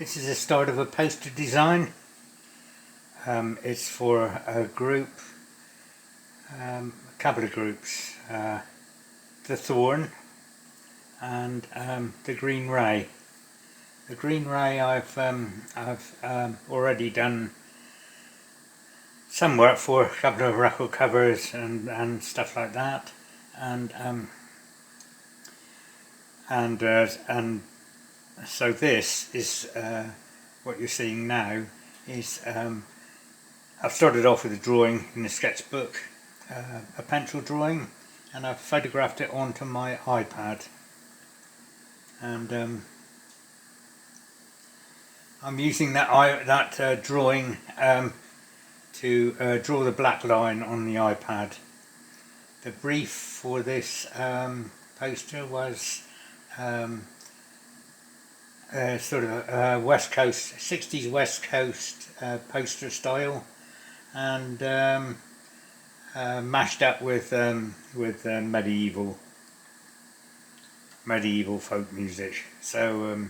This is the start of a poster design. It's for a group, a couple of groups, the Thorn and the Green Ray. The Green Ray I've already done some work for, a couple of record covers and stuff like that, and so this is what you're seeing now is I've started off with a drawing in a sketchbook, a pencil drawing, and I've photographed it onto my iPad, and I'm using that drawing to draw the black line on the iPad. The brief for this poster was sort of a West Coast, 60s West Coast poster style, and mashed up with medieval folk music. So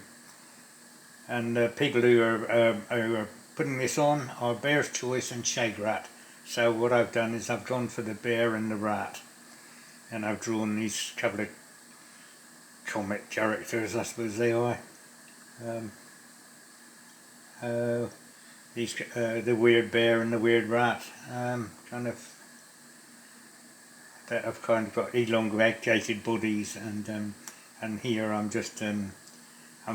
and people who are putting this on are Bear's Choice and Shag Rat. So what I've done is I've gone for the bear and the rat, and I've drawn these couple of comic characters, I suppose they are. The weird bear and the weird rat, kind of, that have kind of got elongated bodies, and here I'm just I'm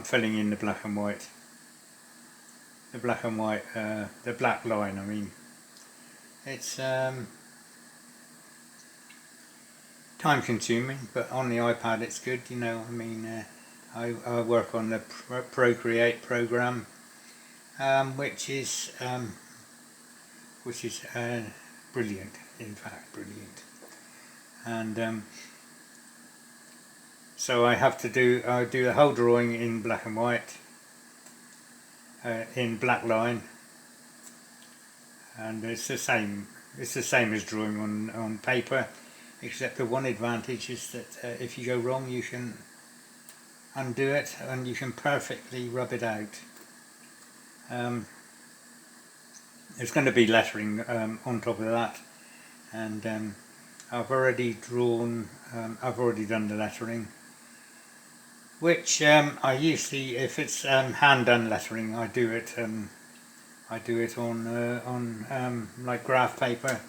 filling in the black and white. The black and white, the black line. I mean, it's time consuming, but on the iPad it's good. You know, I mean, I work on the Procreate program, which is brilliant. In fact, brilliant. And so I have to do the whole drawing in black and white, in black line, and it's the same as drawing on paper, except the one advantage is that if you go wrong you can undo it and you can perfectly rub it out. There's going to be lettering on top of that, and I've already done the lettering, which I usually, if it's hand done lettering, I do it on like graph paper,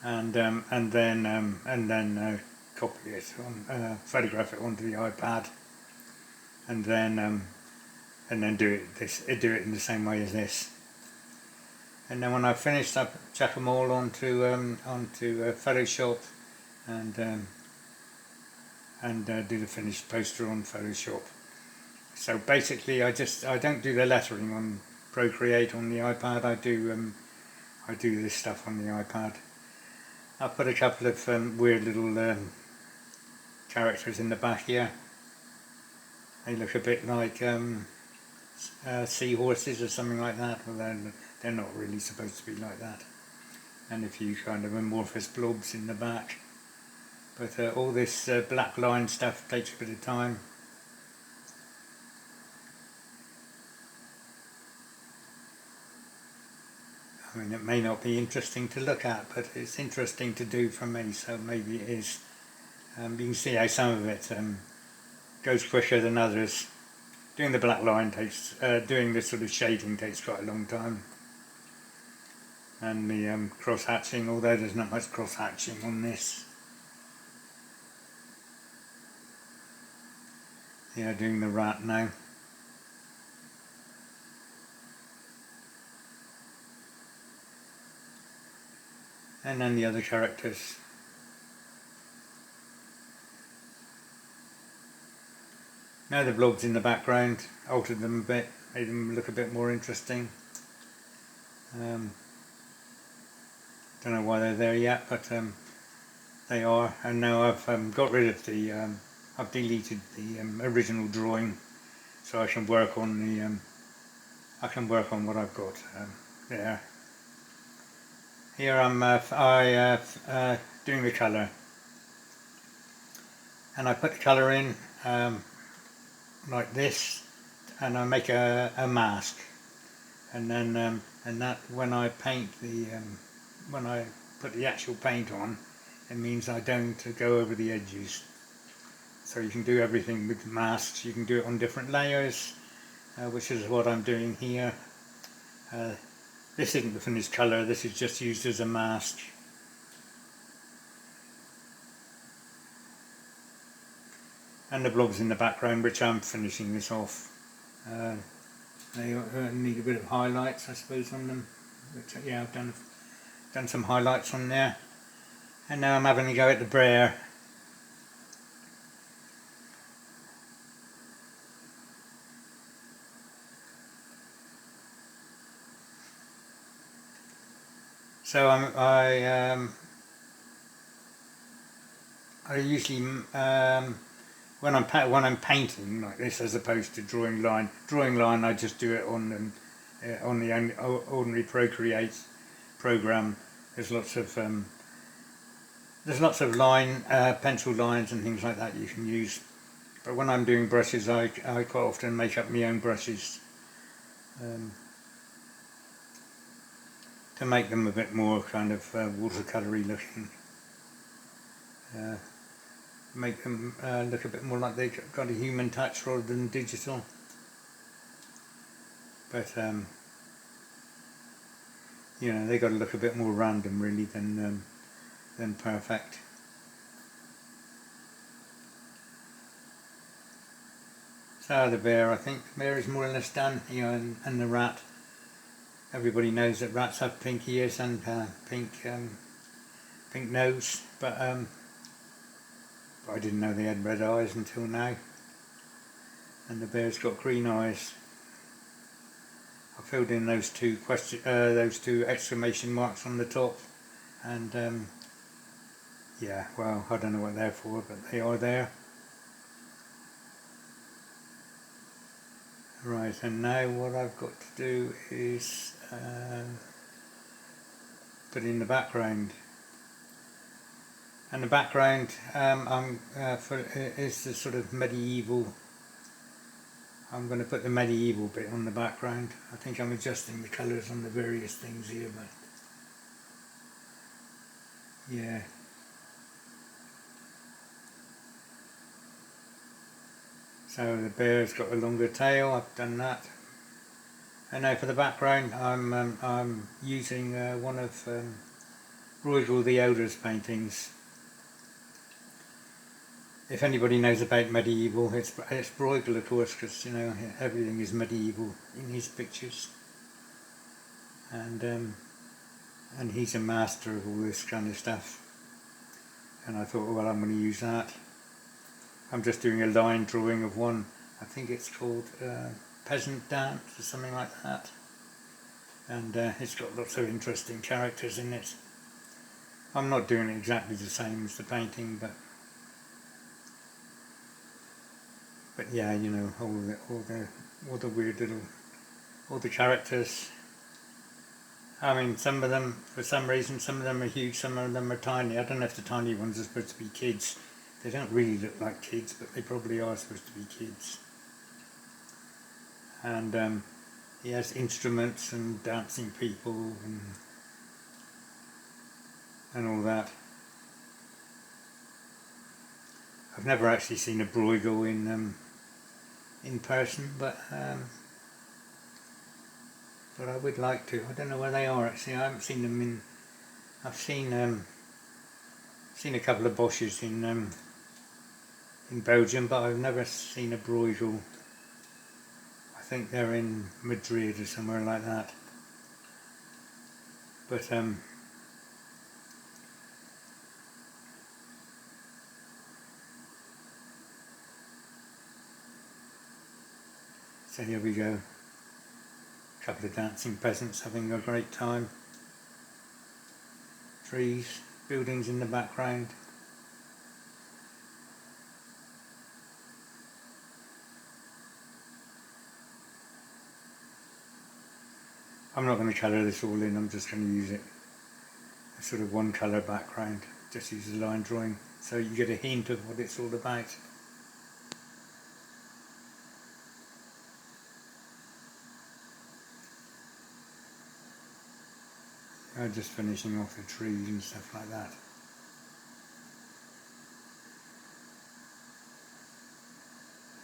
and then copy it on, photograph it onto the iPad, and then do it in the same way as this. And then when I've finished, I chuck them all onto Photoshop, and do the finished poster on Photoshop. So basically, I don't do the lettering on Procreate on the iPad. I do this stuff on the iPad. I put a couple of weird little characters in the back here. They look a bit like seahorses or something like that. Well, they're not really supposed to be like that. And a few kind of amorphous blobs in the back. But all this black line stuff takes a bit of time. I mean, it may not be interesting to look at, but it's interesting to do for me, so maybe it is. You can see how some of it goes quicker than others. Doing the black line takes, doing this sort of shading takes quite a long time. And the cross-hatching, although there's not much cross-hatching on this. Yeah, doing the rat now. And then the other characters. Now the blobs in the background, altered them a bit, made them look a bit more interesting. Don't know why they're there yet, but they are. And now I've got rid of the, I've deleted the original drawing, so I can work on the, what I've got there. Here I'm doing the colour, and I put the colour in like this, and I make a mask, and then and that when I paint the when I put the actual paint on, it means I don't go over the edges. So you can do everything with masks. You can do it on different layers, which is what I'm doing here. This isn't the finished colour, this is just used as a mask. And the blobs in the background, which I'm finishing this off. They need a bit of highlights, I suppose, on them. But yeah, I've done some highlights on there. And now I'm having a go at the brayer. So I usually when I'm painting like this, as opposed to drawing line, I just do it on the ordinary Procreate program. There's lots of line pencil lines and things like that you can use. But when I'm doing brushes, I quite often make up my own brushes. To make them a bit more kind of watercolory looking, make them look a bit more like they've got a human touch rather than digital. But you know, they got to look a bit more random really than perfect. So the bear, I think the bear is more or less done, you know, and the rat. Everybody knows that rats have pink ears and pink nose, but I didn't know they had red eyes until now. And the bear's got green eyes. I filled in those two exclamation marks on the top, and yeah, well, I don't know what they're for, but they are there. Right, and now what I've got to do is put in the background. And the background is the sort of medieval. I'm going to put the medieval bit on the background. I think I'm adjusting the colours on the various things here, but yeah. So the bear's got a longer tail. I've done that. And now for the background, I'm using one of Bruegel the Elder's paintings. If anybody knows about medieval, it's Bruegel, of course, because you know everything is medieval in his pictures, and he's a master of all this kind of stuff. And I thought, well, I'm going to use that. I'm just doing a line drawing of one. I think it's called Peasant Dance or something like that, and it's got lots of interesting characters in it. I'm not doing it exactly the same as the painting, but yeah, you know, all the weird little, all the characters. I mean, some of them, for some reason, some of them are huge, some of them are tiny. I don't know if the tiny ones are supposed to be kids. They don't really look like kids, but they probably are supposed to be kids. And he has instruments and dancing people and all that. I've never actually seen a Bruegel in person, but I would like to. I don't know where they are actually. I haven't seen them in. I've seen a couple of Bosches in Belgium, but I've never seen a Bruegel. I think they're in Madrid or somewhere like that. But so here we go. A couple of dancing peasants having a great time. Trees, buildings in the background. I'm not going to colour this all in, I'm just going to use it a sort of one colour background. Just use a line drawing so you get a hint of what it's all about. just finishing off the trees and stuff like that.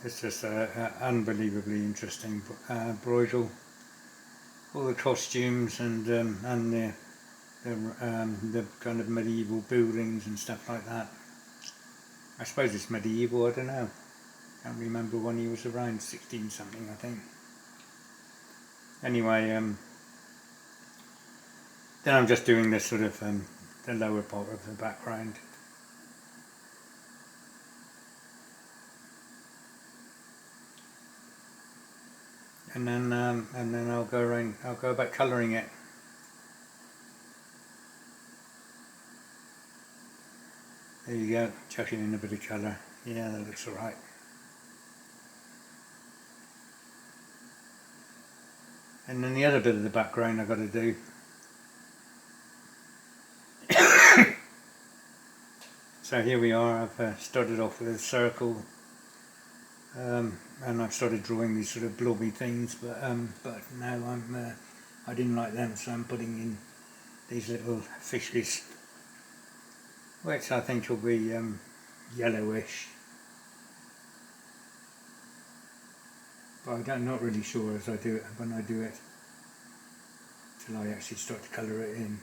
It's just unbelievably interesting broidal. All the costumes and the kind of medieval buildings and stuff like that. I suppose it's medieval, I don't know. Can't remember when he was around, 16 something I think. Anyway, then I'm just doing this sort of the lower part of the background. And then I'll go around. I'll go about colouring it. There you go, chucking in a bit of colour. Yeah, that looks alright. And then the other bit of the background I've got to do. So here we are. I've started off with a circle. And I've started drawing these sort of blobby things, but now I didn't like them, so I'm putting in these little fishes, which I think will be yellowish, but I'm not really sure as I do it when I do it till I actually start to colour it in.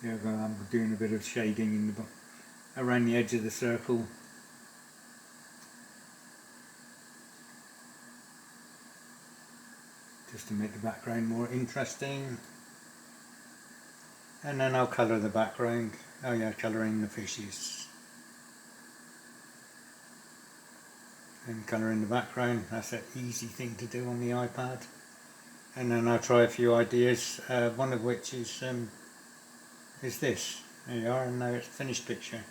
Here I'm doing a bit of shading in around the edge of the circle. Just to make the background more interesting. And then I'll colour the background. Oh yeah, colouring the fishes. And colouring the background, that's an easy thing to do on the iPad. And then I'll try a few ideas, one of which is this. There you are, and now it's a finished picture.